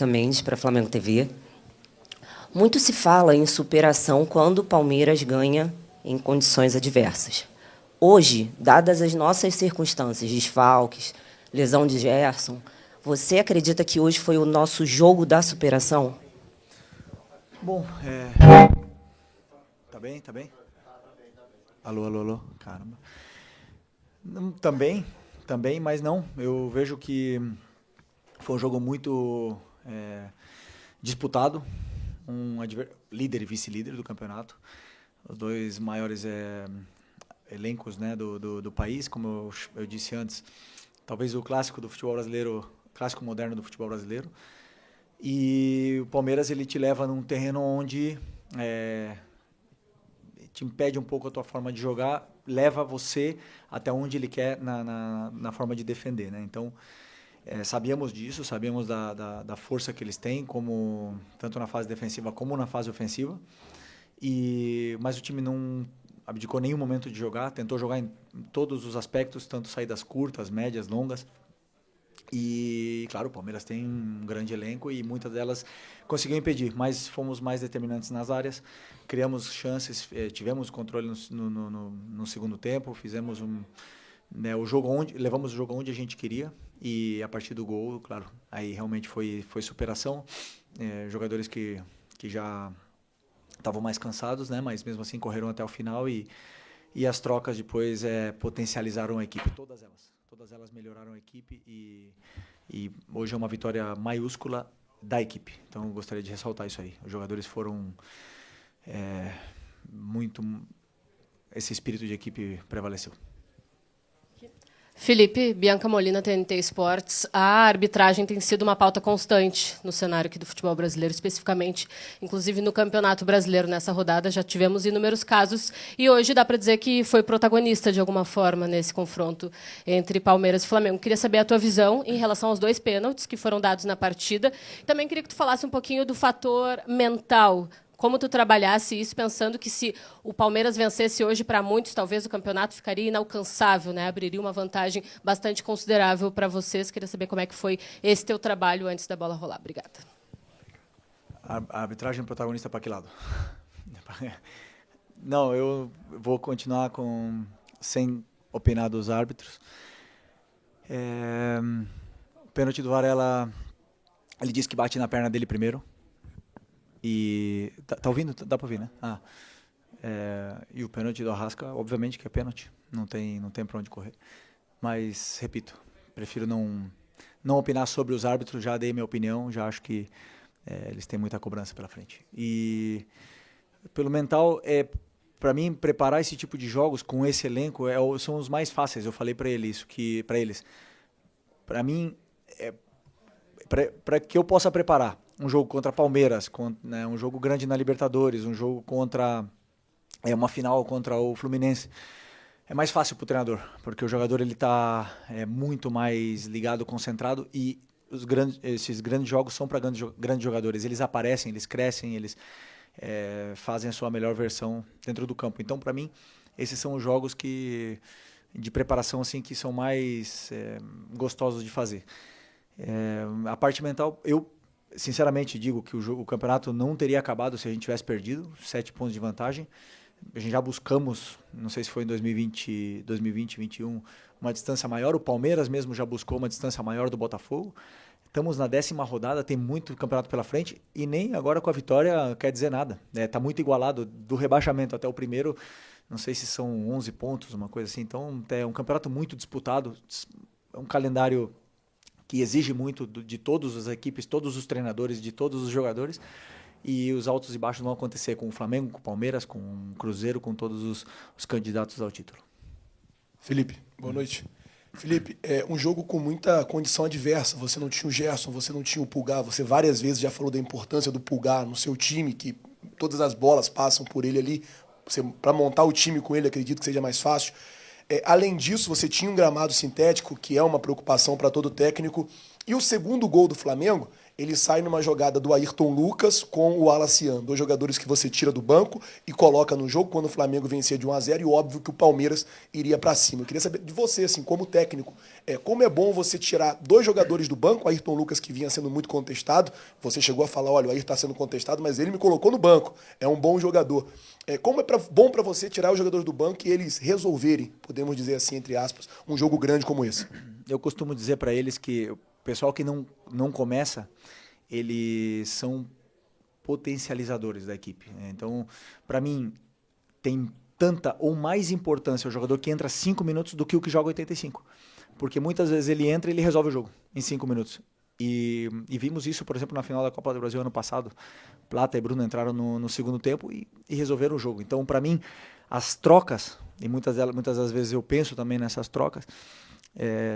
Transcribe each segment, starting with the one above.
Jéssica Mendes, para Flamengo TV. Muito se fala em superação quando o Palmeiras ganha em condições adversas. Hoje, dadas as nossas circunstâncias, desfalques, lesão de Gerson, você acredita que hoje foi o nosso jogo da superação? Bom, Tá bem? Tá bem? Alô, alô, alô. Caramba. Também, mas não. Eu vejo que foi um jogo muito disputado. Líder e vice-líder do campeonato. Os dois maiores elencos, né, do país, como eu disse antes. Talvez o clássico do futebol brasileiro, clássico moderno do futebol brasileiro. E o Palmeiras, ele te leva num terreno onde te impede um pouco a tua forma de jogar, leva você até onde ele quer na forma de defender, né? Então, sabíamos disso, sabíamos da força que eles têm, tanto na fase defensiva como na fase ofensiva. Mas o time não abdicou nenhum momento de jogar, tentou jogar em todos os aspectos, tanto saídas curtas, médias, longas. E, claro, o Palmeiras tem um grande elenco e muitas delas conseguiu impedir, mas fomos mais determinantes nas áreas, criamos chances, tivemos controle no segundo tempo, fizemos o jogo levamos o jogo onde a gente queria e a partir do gol, claro, aí realmente foi superação, jogadores que já estavam mais cansados, né, mas mesmo assim correram até o final e as trocas depois potencializaram a equipe, todas elas melhoraram a equipe e hoje é uma vitória maiúscula da equipe. Então, eu gostaria de ressaltar isso aí. Os jogadores foram esse espírito de equipe prevaleceu. Felipe, Bianca Molina, TNT Esportes. A arbitragem tem sido uma pauta constante no cenário aqui do futebol brasileiro, especificamente, inclusive no Campeonato Brasileiro. Nessa rodada já tivemos inúmeros casos e hoje dá para dizer que foi protagonista de alguma forma nesse confronto entre Palmeiras e Flamengo. Queria saber a tua visão em relação aos 2 pênaltis que foram dados na partida. Também queria que tu falasse um pouquinho do fator mental. Como tu trabalhasse isso, pensando que se o Palmeiras vencesse hoje, para muitos, talvez o campeonato ficaria inalcançável, né? Abriria uma vantagem bastante considerável para vocês. Queria saber como é que foi esse teu trabalho antes da bola rolar. Obrigada. A arbitragem protagonista para que lado? Não, eu vou continuar sem opinar dos árbitros. O pênalti do Varela, ele disse que bate na perna dele primeiro. E tá ouvindo? Dá para ouvir, né? E o pênalti do Arrasca, obviamente que é pênalti, não tem para onde correr. Mas, repito, prefiro não opinar sobre os árbitros, já dei minha opinião, já acho que eles têm muita cobrança pela frente. E pelo mental, para mim, preparar esse tipo de jogos com esse elenco são os mais fáceis. Eu falei para eles, para mim, para que eu possa preparar um jogo contra Palmeiras, né, um jogo grande na Libertadores, um jogo contra uma final contra o Fluminense, é mais fácil para o treinador, porque o jogador ele está muito mais ligado, concentrado e esses grandes jogos são para grandes jogadores. Eles aparecem, eles crescem, eles fazem a sua melhor versão dentro do campo. Então, para mim, esses são os jogos de preparação assim, que são mais gostosos de fazer. A parte mental, eu sinceramente digo que o campeonato não teria acabado se a gente tivesse perdido, 7 pontos de vantagem. A gente já buscamos, não sei se foi em 2020, 2021, uma distância maior. O Palmeiras mesmo já buscou uma distância maior do Botafogo. Estamos na 10ª rodada, tem muito campeonato pela frente e nem agora com a vitória quer dizer nada. Está muito igualado do rebaixamento até o primeiro, não sei se são 11 pontos, uma coisa assim. Então é um campeonato muito disputado, é um calendário que exige muito de todas as equipes, todos os treinadores, de todos os jogadores, e os altos e baixos vão acontecer com o Flamengo, com o Palmeiras, com o Cruzeiro, com todos os candidatos ao título. Felipe, boa noite. Felipe, um jogo com muita condição adversa, você não tinha o Gerson, você não tinha o Pulgar, você várias vezes já falou da importância do Pulgar no seu time, que todas as bolas passam por ele ali, para montar o time com ele acredito que seja mais fácil. Além disso, você tinha um gramado sintético, que é uma preocupação para todo técnico, E o segundo gol do Flamengo, ele sai numa jogada do Ayrton Lucas com o Alaciano, dois jogadores que você tira do banco e coloca no jogo quando o Flamengo vencia de 1-0 e óbvio que o Palmeiras iria para cima. Eu queria saber de você, assim, como técnico, como é bom você tirar dois jogadores do banco, o Ayrton Lucas que vinha sendo muito contestado, você chegou a falar, olha, o Ayrton está sendo contestado, mas ele me colocou no banco, é um bom jogador. Como é bom para você tirar os jogadores do banco e eles resolverem, podemos dizer assim, entre aspas, um jogo grande como esse? Eu costumo dizer para eles que o pessoal que não começa, eles são potencializadores da equipe. Então, para mim, tem tanta ou mais importância o jogador que entra 5 minutos do que o que joga 85. Porque muitas vezes ele entra e ele resolve o jogo em 5 minutos. E vimos isso, por exemplo, na final da Copa do Brasil ano passado. Plata e Bruno entraram no segundo tempo e resolveram o jogo. Então, para mim, as trocas, e muitas das vezes eu penso também nessas trocas,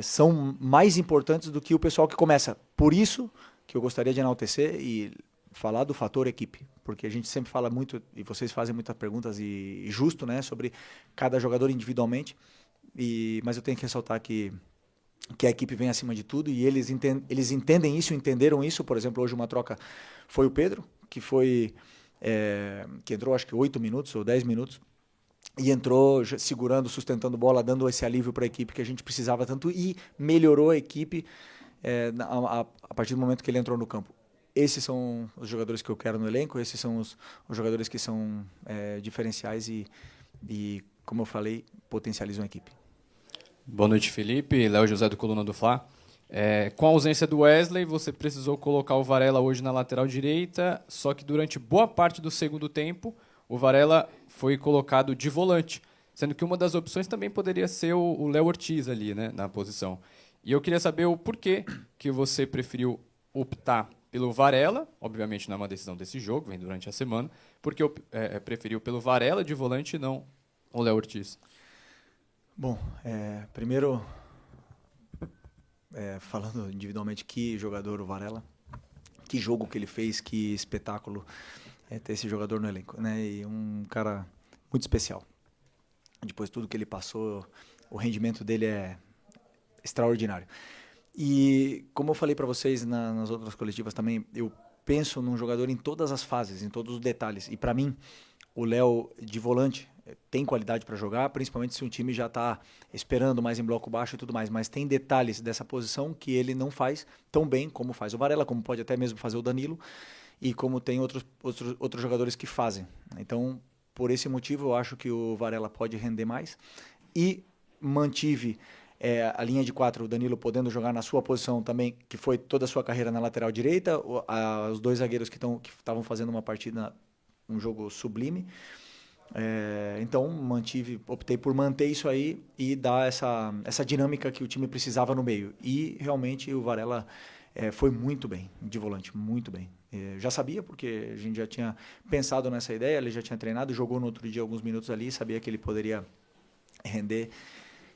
são mais importantes do que o pessoal que começa. Por isso que eu gostaria de enaltecer e falar do fator equipe, porque a gente sempre fala muito, e vocês fazem muitas perguntas, e justo, né, sobre cada jogador individualmente, mas eu tenho que ressaltar que a equipe vem acima de tudo, e eles entendem isso, entenderam isso. Por exemplo, hoje uma troca foi o Pedro, que entrou acho que 8 minutos ou 10 minutos, e entrou segurando, sustentando bola, dando esse alívio para a equipe que a gente precisava tanto, e melhorou a equipe a partir do momento que ele entrou no campo. Esses são os jogadores que eu quero no elenco, esses são os jogadores que são diferenciais e, como eu falei, potencializam a equipe. Boa noite, Felipe. Léo José do Coluna do Fla. Com a ausência do Wesley, você precisou colocar o Varela hoje na lateral direita, só que durante boa parte do segundo tempo, o Varela foi colocado de volante, sendo que uma das opções também poderia ser o Léo Ortiz ali, né, na posição. E eu queria saber o porquê que você preferiu optar pelo Varela, obviamente não é uma decisão desse jogo, vem durante a semana, porque preferiu pelo Varela de volante e não o Léo Ortiz. Bom, primeiro, falando individualmente, que jogador o Varela, que jogo que ele fez, que espetáculo ter esse jogador no elenco, né? E um cara muito especial. Depois de tudo que ele passou, o rendimento dele é extraordinário. E como eu falei para vocês nas outras coletivas também, eu penso num jogador em todas as fases, em todos os detalhes. E para mim, o Léo de volante tem qualidade para jogar, principalmente se um time já está esperando mais em bloco baixo e tudo mais. Mas tem detalhes dessa posição que ele não faz tão bem como faz o Varela, como pode até mesmo fazer o Danilo, e como tem outros jogadores que fazem. Então, por esse motivo, eu acho que o Varela pode render mais. E mantive a linha de 4, o Danilo podendo jogar na sua posição também, que foi toda a sua carreira na lateral direita, os dois zagueiros que estavam fazendo uma partida, um jogo sublime. Então, optei por manter isso aí e dar essa dinâmica que o time precisava no meio. E realmente o Varela foi muito bem de volante, muito bem. Já sabia, porque a gente já tinha pensado nessa ideia, ele já tinha treinado, jogou no outro dia alguns minutos ali, sabia que ele poderia render,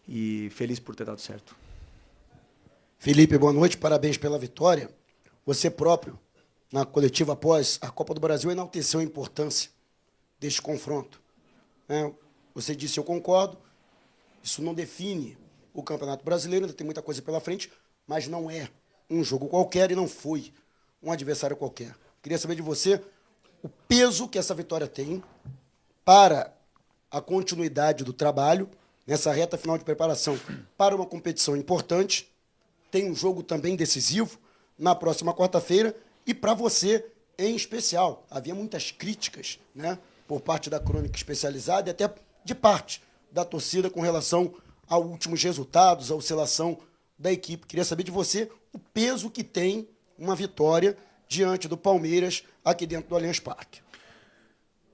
e feliz por ter dado certo. Felipe, boa noite, parabéns pela vitória. Você próprio, na coletiva após a Copa do Brasil, enalteceu a importância deste confronto. Você disse, eu concordo, isso não define o Campeonato Brasileiro, ainda tem muita coisa pela frente, mas não é um jogo qualquer e não foi um adversário qualquer. Queria saber de você o peso que essa vitória tem para a continuidade do trabalho nessa reta final de preparação para uma competição importante. Tem um jogo também decisivo na próxima quarta-feira e para você em especial. Havia muitas críticas, né, por parte da crônica especializada e até de parte da torcida com relação aos últimos resultados, a oscilação da equipe. Queria saber de você o peso que tem uma vitória diante do Palmeiras aqui dentro do Allianz Parque.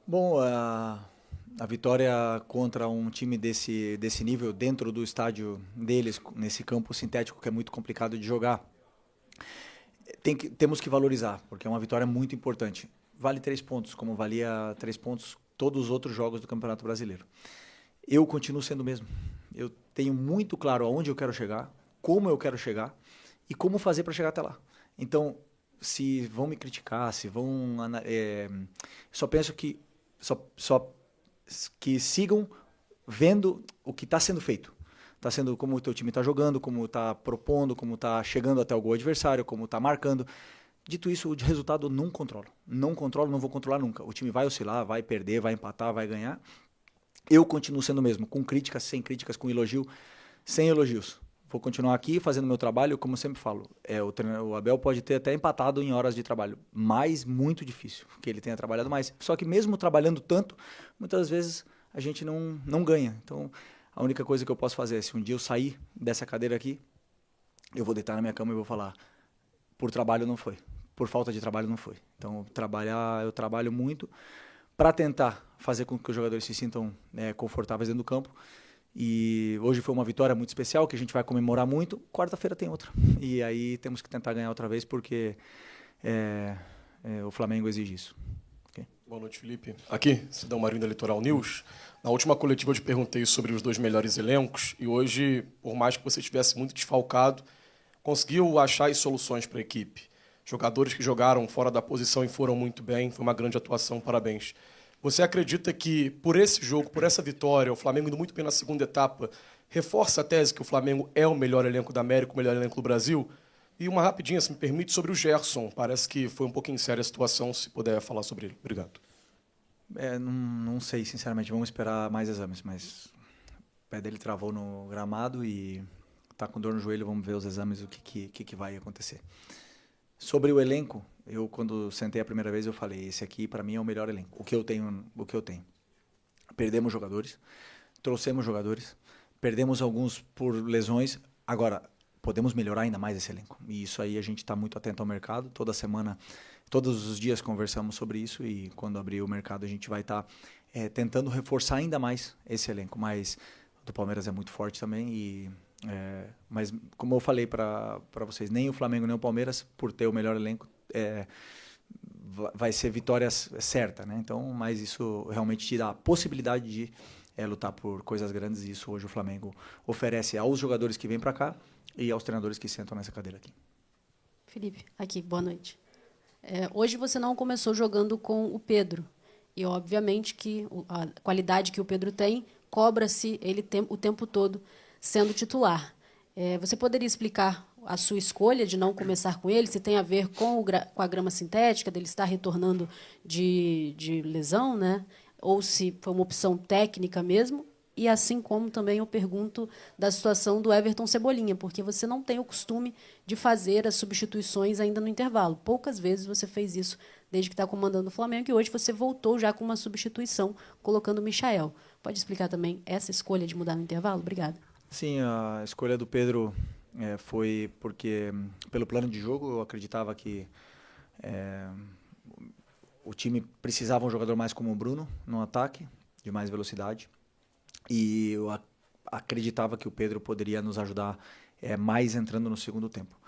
Bom, a vitória contra um time desse nível, dentro do estádio deles, nesse campo sintético que é muito complicado de jogar, temos que valorizar, porque é uma vitória muito importante. Vale 3 pontos, como valia 3 pontos todos os outros jogos do Campeonato Brasileiro. Eu continuo sendo o mesmo. Eu tenho muito claro aonde eu quero chegar, como eu quero chegar e como fazer para chegar até lá. Então, se vão me criticar, se vão... só penso que que sigam vendo o que está sendo feito. está sendo como o teu time está jogando, como está propondo, como está chegando até o gol adversário, como está marcando. Dito isso, o de resultado eu não controlo. Não controlo, não vou controlar nunca. O time vai oscilar, vai perder, vai empatar, vai ganhar. Eu continuo sendo o mesmo, com críticas, sem críticas, com elogio, sem elogios. Vou continuar aqui fazendo meu trabalho, como eu sempre falo. O Abel pode ter até empatado em horas de trabalho, mas muito difícil que ele tenha trabalhado mais. Só que mesmo trabalhando tanto, muitas vezes a gente não ganha. Então, a única coisa que eu posso fazer é, se um dia eu sair dessa cadeira aqui, eu vou deitar na minha cama e vou falar, por trabalho não foi, por falta de trabalho não foi. Então, eu trabalho muito para tentar fazer com que os jogadores se sintam confortáveis dentro do campo. E hoje foi uma vitória muito especial, que a gente vai comemorar muito. Quarta-feira tem outra. E aí temos que tentar ganhar outra vez, porque o Flamengo exige isso. Okay? Boa noite, Felipe. Aqui, Cidão Marinho da Litoral News. Na última coletiva eu te perguntei sobre os 2 melhores elencos, e hoje, por mais que você estivesse muito desfalcado, conseguiu achar as soluções para a equipe. Jogadores que jogaram fora da posição e foram muito bem, foi uma grande atuação, parabéns. Você acredita que, por esse jogo, por essa vitória, o Flamengo indo muito bem na segunda etapa, reforça a tese que o Flamengo é o melhor elenco da América, o melhor elenco do Brasil? E uma rapidinha, se me permite, sobre o Gerson. Parece que foi um pouquinho séria a situação, se puder falar sobre ele. Obrigado. Não sei, sinceramente. Vamos esperar mais exames, mas o pé dele travou no gramado e está com dor no joelho. Vamos ver os exames, o que vai acontecer. Sobre o elenco, quando sentei a primeira vez, eu falei, esse aqui para mim é o melhor elenco, o que eu tenho. Perdemos jogadores, trouxemos jogadores, perdemos alguns por lesões, agora podemos melhorar ainda mais esse elenco. E isso aí a gente está muito atento ao mercado, toda semana, todos os dias conversamos sobre isso e quando abrir o mercado a gente vai estar tentando reforçar ainda mais esse elenco, mas o do Palmeiras é muito forte também mas como eu falei para vocês, nem o Flamengo nem o Palmeiras, por ter o melhor elenco, vai ser vitória certa, né? Então, mas isso realmente te dá a possibilidade de lutar por coisas grandes e isso hoje o Flamengo oferece aos jogadores que vêm para cá e aos treinadores que sentam nessa cadeira aqui. Felipe, aqui, boa noite. Hoje você não começou jogando com o Pedro e obviamente que a qualidade que o Pedro tem cobra-se ele o tempo todo sendo titular. Você poderia explicar a sua escolha de não começar com ele, se tem a ver com a grama sintética, dele estar retornando de lesão, né? Ou se foi uma opção técnica mesmo? E assim como também eu pergunto da situação do Everton Cebolinha, porque você não tem o costume de fazer as substituições ainda no intervalo. Poucas vezes você fez isso desde que está comandando o Flamengo, e hoje você voltou já com uma substituição, colocando o Michael. Pode explicar também essa escolha de mudar no intervalo? Obrigada. Sim, a escolha do Pedro foi porque, pelo plano de jogo, eu acreditava que o time precisava um jogador mais como o Bruno no ataque, de mais velocidade. E eu acreditava que o Pedro poderia nos ajudar mais entrando no segundo tempo.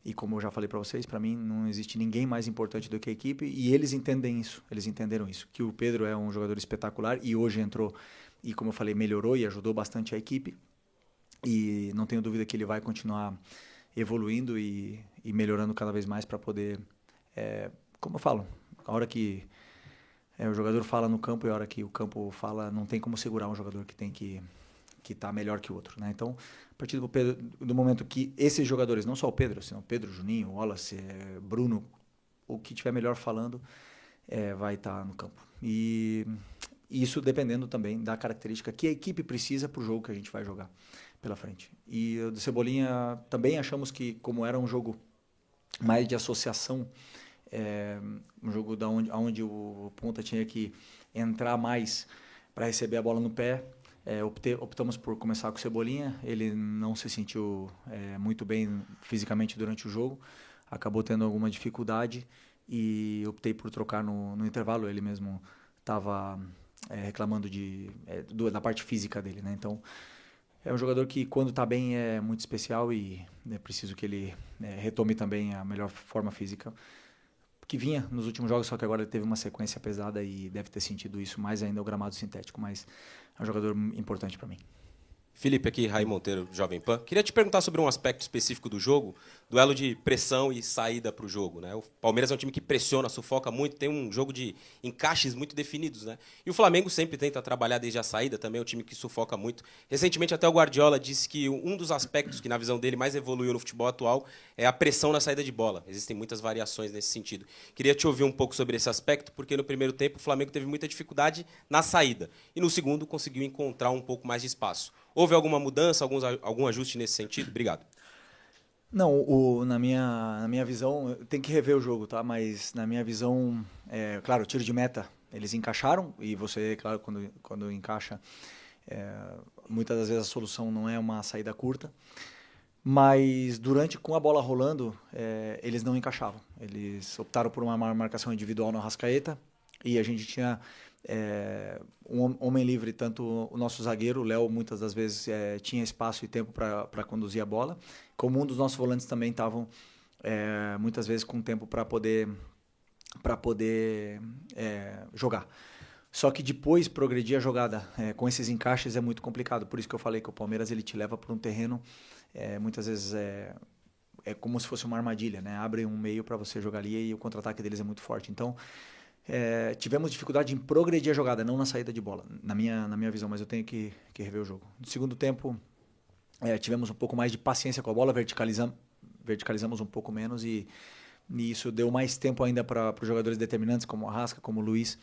E como eu já falei para vocês, para mim não existe ninguém mais importante do que a equipe e eles entendem isso, eles entenderam isso, que o Pedro é um jogador espetacular e hoje entrou e, como eu falei, melhorou e ajudou bastante a equipe. E não tenho dúvida que ele vai continuar evoluindo e melhorando cada vez mais para poder, como eu falo, a hora que o jogador fala no campo e a hora que o campo fala, não tem como segurar um jogador que tem que estar melhor que o outro, né? Então, a partir do momento que esses jogadores, não só o Pedro, senão Pedro, Juninho, Wallace, Bruno, o que tiver melhor falando, vai estar no campo. E isso dependendo também da característica que a equipe precisa para o jogo que a gente vai jogar pela frente. E o do Cebolinha também achamos que, como era um jogo mais de associação, um jogo onde o ponta tinha que entrar mais para receber a bola no pé, optamos por começar com o Cebolinha. Ele não se sentiu muito bem fisicamente durante o jogo, acabou tendo alguma dificuldade e optei por trocar no intervalo. Ele mesmo estava reclamando da parte física dele, né? Então, é um jogador que, quando está bem, é muito especial e é preciso que ele retome também a melhor forma física que vinha nos últimos jogos, só que agora ele teve uma sequência pesada e deve ter sentido isso mais ainda o gramado sintético, mas é um jogador importante para mim. Felipe aqui, Raí Monteiro, Jovem Pan. Queria te perguntar sobre um aspecto específico do jogo, duelo de pressão e saída para o jogo, né? O Palmeiras é um time que pressiona, sufoca muito, tem um jogo de encaixes muito definidos, né? E o Flamengo sempre tenta trabalhar desde a saída, também é um time que sufoca muito. Recentemente até o Guardiola disse que um dos aspectos que na visão dele mais evoluiu no futebol atual é a pressão na saída de bola. Existem muitas variações nesse sentido. Queria te ouvir um pouco sobre esse aspecto, porque no primeiro tempo o Flamengo teve muita dificuldade na saída e no segundo conseguiu encontrar um pouco mais de espaço. Houve alguma mudança, algum ajuste nesse sentido? Obrigado. Não, na minha visão, tem que rever o jogo, tá? Mas na minha visão, claro, o tiro de meta, eles encaixaram, e você, claro, quando encaixa, muitas das vezes a solução não é uma saída curta, mas com a bola rolando, eles não encaixavam. Eles optaram por uma marcação individual no Arrascaeta, e a gente tinha um homem livre, tanto o nosso zagueiro, o Léo, muitas das vezes tinha espaço e tempo para conduzir a bola, como um dos nossos volantes também estavam muitas vezes com tempo para poder jogar. Só que depois progredir a jogada com esses encaixes é muito complicado, por isso que eu falei que o Palmeiras ele te leva para um terreno, muitas vezes é como se fosse uma armadilha, né? Abre um meio para você jogar ali e o contra-ataque deles é muito forte. Então, tivemos dificuldade em progredir a jogada, não na saída de bola, na minha visão, mas eu tenho que rever o jogo. No segundo tempo, tivemos um pouco mais de paciência com a bola, verticalizamos um pouco menos e isso deu mais tempo ainda para os jogadores determinantes, como o Arrasca, como o Luiz,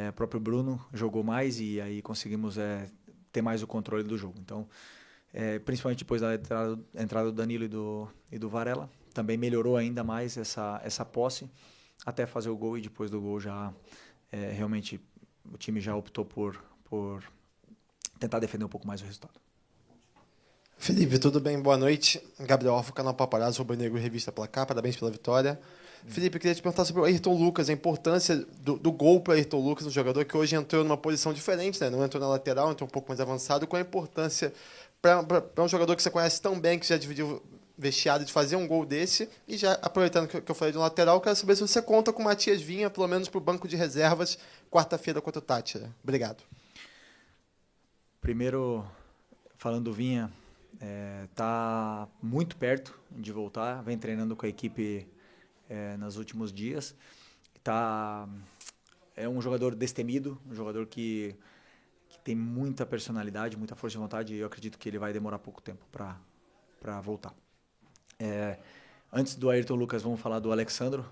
o próprio Bruno jogou mais e aí conseguimos ter mais o controle do jogo. Então, principalmente depois da entrada do Danilo e do Varela, também melhorou ainda mais essa posse, até fazer o gol, e depois do gol já realmente o time já optou por tentar defender um pouco mais o resultado. Felipe, tudo bem? Boa noite. Gabriel Alfa, canal Paparazzo, Rubro Negro, Revista Placar. Parabéns pela vitória. Felipe, eu queria te perguntar sobre o Ayrton Lucas, a importância do gol para o Ayrton Lucas, um jogador que hoje entrou numa posição diferente, né? Não entrou na lateral, entrou um pouco mais avançado. Qual a importância para um jogador que você conhece tão bem, que já dividiu vestiário, de fazer um gol desse? E já aproveitando que eu falei de um lateral, quero saber se você conta com o Matias Vinha, pelo menos para o banco de reservas, quarta-feira contra o Tátira. Obrigado. Primeiro, falando do Vinha, tá muito perto de voltar, vem treinando com a equipe nos últimos dias. É um jogador destemido, um jogador que tem muita personalidade, muita força de vontade, e eu acredito que ele vai demorar pouco tempo para voltar. Antes do Ayrton Lucas, vamos falar do Alexandro.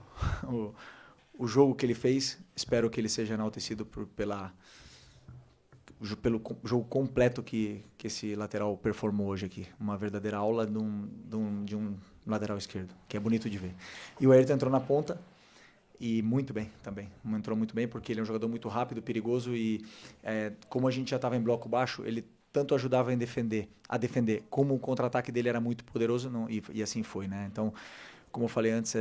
O jogo que ele fez, espero que ele seja enaltecido pelo jogo completo que esse lateral performou hoje aqui. Uma verdadeira aula de um lateral esquerdo, que é bonito de ver. E o Ayrton entrou na ponta e muito bem também. Entrou muito bem porque ele é um jogador muito rápido, perigoso e como a gente já estava em bloco baixo, ele tanto ajudava a defender, como o contra-ataque dele era muito poderoso e assim foi, né? Então, como eu falei antes,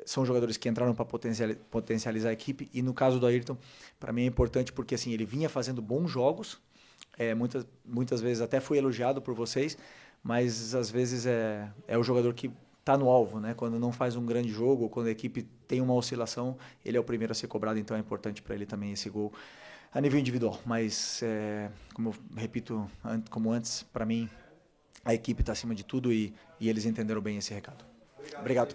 são jogadores que entraram para potencializar a equipe, e no caso do Ayrton, para mim é importante porque assim, ele vinha fazendo bons jogos, muitas vezes até foi elogiado por vocês, mas às vezes é o jogador que está no alvo, né? Quando não faz um grande jogo, ou quando a equipe tem uma oscilação, ele é o primeiro a ser cobrado, então é importante para ele também esse gol a nível individual. Mas, como eu repito, como antes, para mim, a equipe está acima de tudo e eles entenderam bem esse recado. Obrigado.